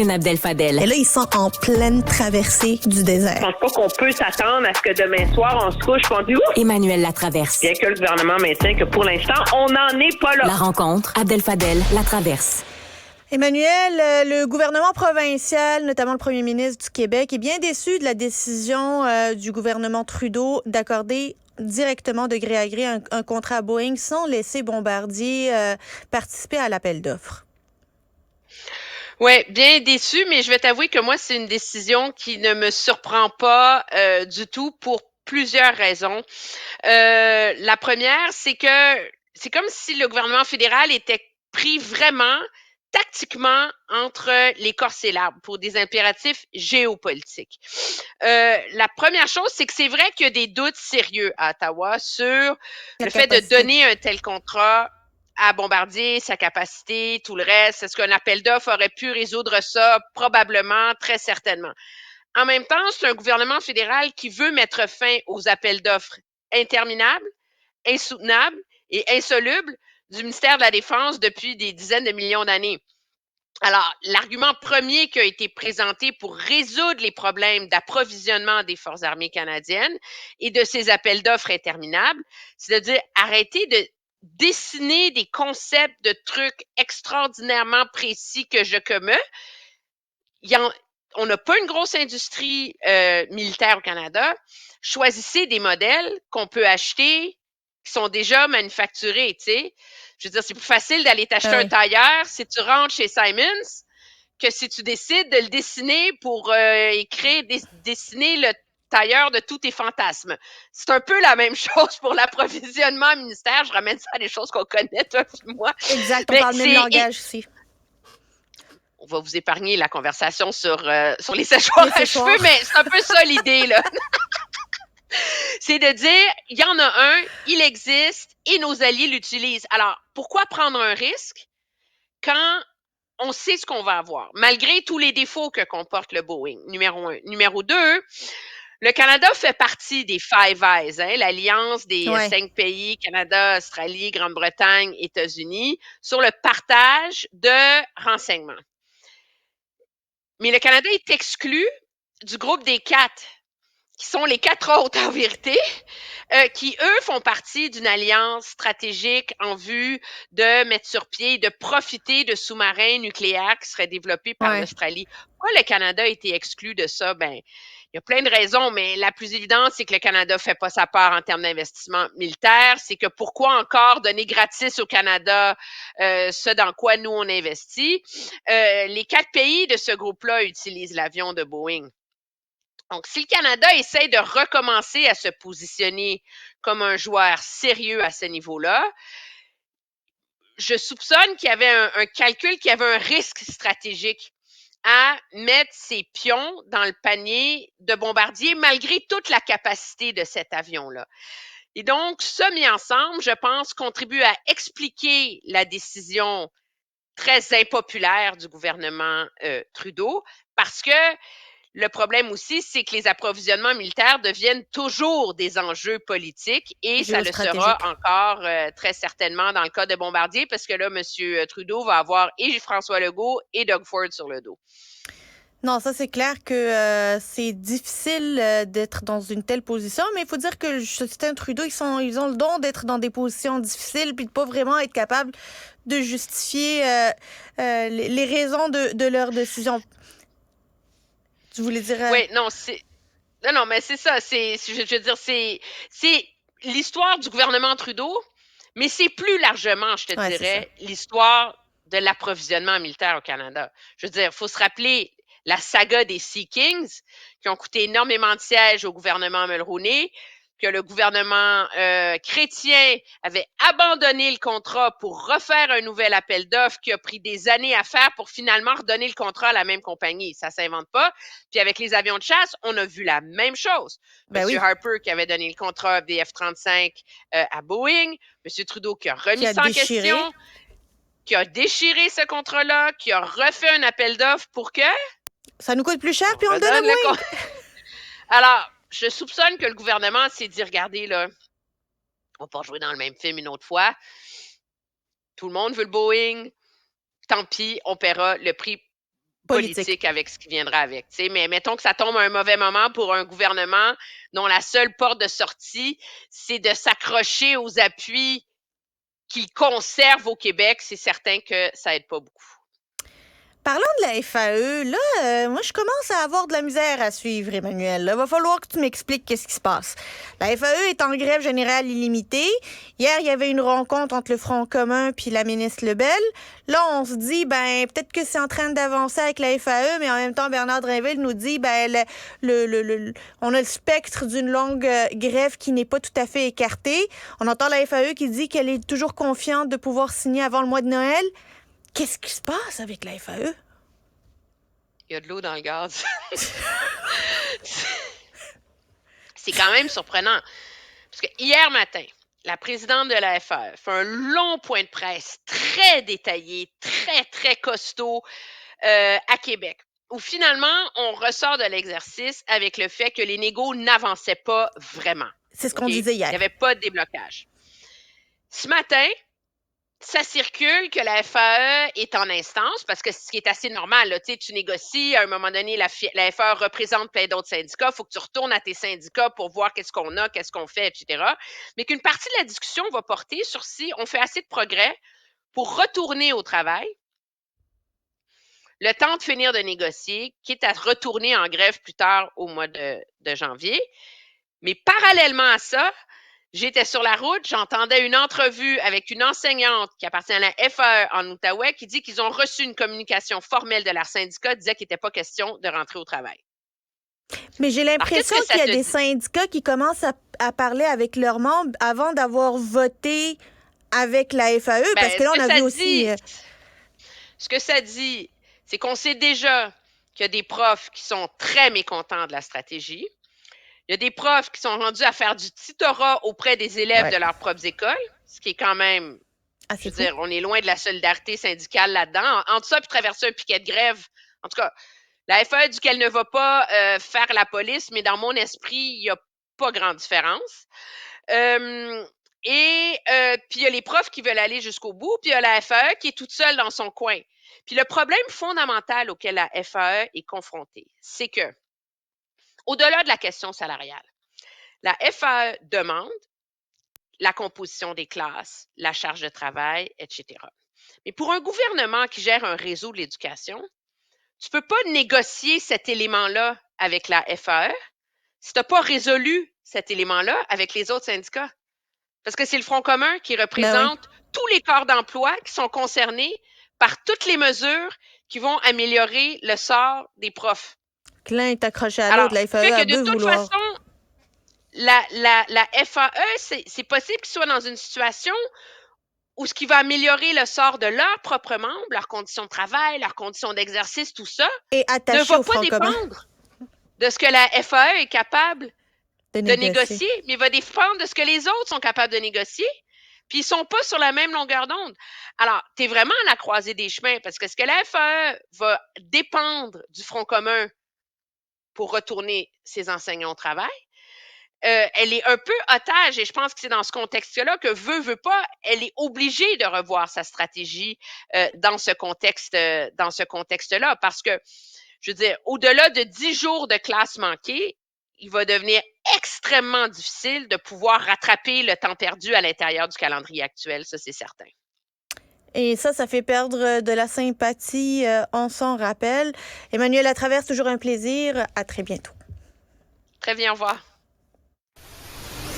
Abdel Fadel. Et là, ils sont en pleine traversée du désert. Je pense pas qu'on peut s'attendre à ce que demain soir, on se couche et on dit « Ouf! » Emmanuel Latraverse. Bien que le gouvernement maintient que pour l'instant, on n'en est pas là. La rencontre, Abdel Fadel, Latraverse. Emmanuel, le gouvernement provincial, notamment le premier ministre du Québec, est bien déçu de la décision du gouvernement Trudeau d'accorder directement de gré à gré un contrat à Boeing sans laisser Bombardier participer à l'appel d'offres. Oui, bien déçu, mais je vais t'avouer que moi, c'est une décision qui ne me surprend pas du tout pour plusieurs raisons. La première, c'est que c'est comme si le gouvernement fédéral était pris vraiment tactiquement entre l'écorce et l'arbre pour des impératifs géopolitiques. La première chose, c'est que c'est vrai qu'il y a des doutes sérieux à Ottawa sur le fait de donner un tel contrat à Bombardier, sa capacité, tout le reste. Est-ce qu'un appel d'offres aurait pu résoudre ça? Probablement, très certainement. En même temps, c'est un gouvernement fédéral qui veut mettre fin aux appels d'offres interminables, insoutenables et insolubles du ministère de la Défense depuis des dizaines de millions d'années. Alors, l'argument premier qui a été présenté pour résoudre les problèmes d'approvisionnement des Forces armées canadiennes et de ces appels d'offres interminables, c'est de dire arrêtez de dessiner des concepts de trucs extraordinairement précis que je commets. On n'a pas une grosse industrie militaire au Canada. Choisissez des modèles qu'on peut acheter qui sont déjà manufacturés, tu sais. Je veux dire, c'est plus facile d'aller t'acheter un tailleur si tu rentres chez Simons que si tu décides de le dessiner pour dessiner le tailleur de tous tes fantasmes. C'est un peu la même chose pour l'approvisionnement ministère. Je ramène ça à des choses qu'on connaît, toi et moi. Exact, on parle le même langage ici. On va vous épargner la conversation sur les séchoirs à cheveux, mais c'est un peu ça l'idée, là. C'est de dire, il y en a un, il existe et nos alliés l'utilisent. Alors, pourquoi prendre un risque quand on sait ce qu'on va avoir, malgré tous les défauts que comporte le Boeing, numéro 1. Numéro 2, le Canada fait partie des Five Eyes, hein, l'alliance des 5 pays, Canada, Australie, Grande-Bretagne, États-Unis, sur le partage de renseignements. Mais le Canada est exclu du groupe des 4, qui sont les 4 autres en vérité, qui, eux, font partie d'une alliance stratégique en vue de mettre sur pied, de profiter de sous-marins nucléaires qui seraient développés par l'Australie. Pourquoi le Canada a été exclu de ça? Ben, il y a plein de raisons, mais la plus évidente, c'est que le Canada ne fait pas sa part en termes d'investissement militaire. C'est que pourquoi encore donner gratis au Canada ce dans quoi nous on investit? Les 4 pays de ce groupe-là utilisent l'avion de Boeing. Donc, si le Canada essaie de recommencer à se positionner comme un joueur sérieux à ce niveau-là, je soupçonne qu'il y avait un calcul, qu'il y avait un risque stratégique à mettre ses pions dans le panier de Bombardier malgré toute la capacité de cet avion-là. Et donc, ça mis ensemble, je pense, contribue à expliquer la décision très impopulaire du gouvernement Trudeau parce que le problème aussi, c'est que les approvisionnements militaires deviennent toujours des enjeux politiques et ça le sera encore très certainement dans le cas de Bombardier parce que là, M. Trudeau va avoir et François Legault et Doug Ford sur le dos. Non, ça, c'est clair que c'est difficile d'être dans une telle position, mais il faut dire que Justin Trudeau, ils ont le don d'être dans des positions difficiles puis de pas vraiment être capable de justifier les raisons de leur décision. Tu voulais dire... Oui, non, c'est... Non, mais c'est ça. Je veux dire, c'est l'histoire du gouvernement Trudeau, mais c'est plus largement, je te dirais, l'histoire de l'approvisionnement militaire au Canada. Je veux dire, il faut se rappeler la saga des Sea Kings, qui ont coûté énormément de sièges au gouvernement Mulroney, que le gouvernement chrétien avait abandonné le contrat pour refaire un nouvel appel d'offres qui a pris des années à faire pour finalement redonner le contrat à la même compagnie. Ça ne s'invente pas. Puis avec les avions de chasse, on a vu la même chose. M. Harper qui avait donné le contrat des F-35 à Boeing, M. Trudeau qui a remis ça en question, qui a déchiré ce contrat-là, qui a refait un appel d'offres pour que... Ça nous coûte plus cher, puis on le donne à Boeing. Alors, je soupçonne que le gouvernement s'est dit, regardez, là, on va pas jouer dans le même film une autre fois. Tout le monde veut le Boeing. Tant pis, on paiera le prix politique avec ce qui viendra avec. Mais mettons que ça tombe à un mauvais moment pour un gouvernement dont la seule porte de sortie, c'est de s'accrocher aux appuis qu'il conserve au Québec. C'est certain que ça aide pas beaucoup. Parlant de la FAE, là, moi, je commence à avoir de la misère à suivre, Emmanuel. Il va falloir que tu m'expliques qu'est-ce qui se passe. La FAE est en grève générale illimitée. Hier, il y avait une rencontre entre le Front commun puis la ministre Lebel. Là, on se dit, peut-être que c'est en train d'avancer avec la FAE, mais en même temps, Bernard Drinville nous dit, on a le spectre d'une longue grève qui n'est pas tout à fait écartée. On entend la FAE qui dit qu'elle est toujours confiante de pouvoir signer avant le mois de Noël. Qu'est-ce qui se passe avec la FAE? Il y a de l'eau dans le gaz. C'est quand même surprenant. Parce que hier matin, la présidente de la FAE fait un long point de presse très détaillé, très, très costaud à Québec, où finalement, on ressort de l'exercice avec le fait que les négos n'avançaient pas vraiment. C'est ce qu'on disait hier. Il n'y avait pas de déblocage. Ce matin, ça circule que la FAE est en instance, parce que ce qui est assez normal, là, tu négocies, à un moment donné, la FAE représente plein d'autres syndicats, il faut que tu retournes à tes syndicats pour voir qu'est-ce qu'on a, qu'est-ce qu'on fait, etc. Mais qu'une partie de la discussion va porter sur si on fait assez de progrès pour retourner au travail, le temps de finir de négocier, quitte à retourner en grève plus tard au mois de janvier. Mais parallèlement à ça, j'étais sur la route, j'entendais une entrevue avec une enseignante qui appartient à la FAE en Outaouais qui dit qu'ils ont reçu une communication formelle de leur syndicat disant qu'il n'était pas question de rentrer au travail. Mais j'ai l'impression qu'il y a des syndicats qui commencent à parler avec leurs membres avant d'avoir voté avec la FAE, parce que là, on a vu aussi... Ce que ça dit, c'est qu'on sait déjà qu'il y a des profs qui sont très mécontents de la stratégie. Il y a des profs qui sont rendus à faire du tutorat auprès des élèves de leurs propres écoles, ce qui est quand même, on est loin de la solidarité syndicale là-dedans. Entre ça puis traverser un piquet de grève, en tout cas, la FAE dit qu'elle ne va pas faire la police, mais dans mon esprit, il n'y a pas grande différence. Puis il y a les profs qui veulent aller jusqu'au bout, puis il y a la FAE qui est toute seule dans son coin. Puis le problème fondamental auquel la FAE est confrontée, c'est que au-delà de la question salariale, la FAE demande la composition des classes, la charge de travail, etc. Mais pour un gouvernement qui gère un réseau de l'éducation, tu ne peux pas négocier cet élément-là avec la FAE si tu n'as pas résolu cet élément-là avec les autres syndicats. Parce que c'est le Front commun qui représente tous les corps d'emploi qui sont concernés par toutes les mesures qui vont améliorer le sort des profs. L'un est accroché à l'autre, la FAE a de toute façon, la FAE, c'est possible qu'ils soient dans une situation où ce qui va améliorer le sort de leurs propres membres, leurs conditions de travail, leurs conditions d'exercice, tout ça, ne va pas dépendre de ce que la FAE est capable de négocier, mais va dépendre de ce que les autres sont capables de négocier. Puis ils sont pas sur la même longueur d'onde. Alors, tu es vraiment à la croisée des chemins, parce que ce que la FAE va dépendre du Front commun pour retourner ses enseignants au travail, elle est un peu otage, et je pense que c'est dans ce contexte-là que veut pas, elle est obligée de revoir sa stratégie dans ce contexte-là, parce que, je veux dire, au-delà de 10 jours de classe manquée, il va devenir extrêmement difficile de pouvoir rattraper le temps perdu à l'intérieur du calendrier actuel, ça c'est certain. Et ça fait perdre de la sympathie, on s'en rappelle. Emmanuel Latraverse, toujours un plaisir. À très bientôt. Très bien, au revoir.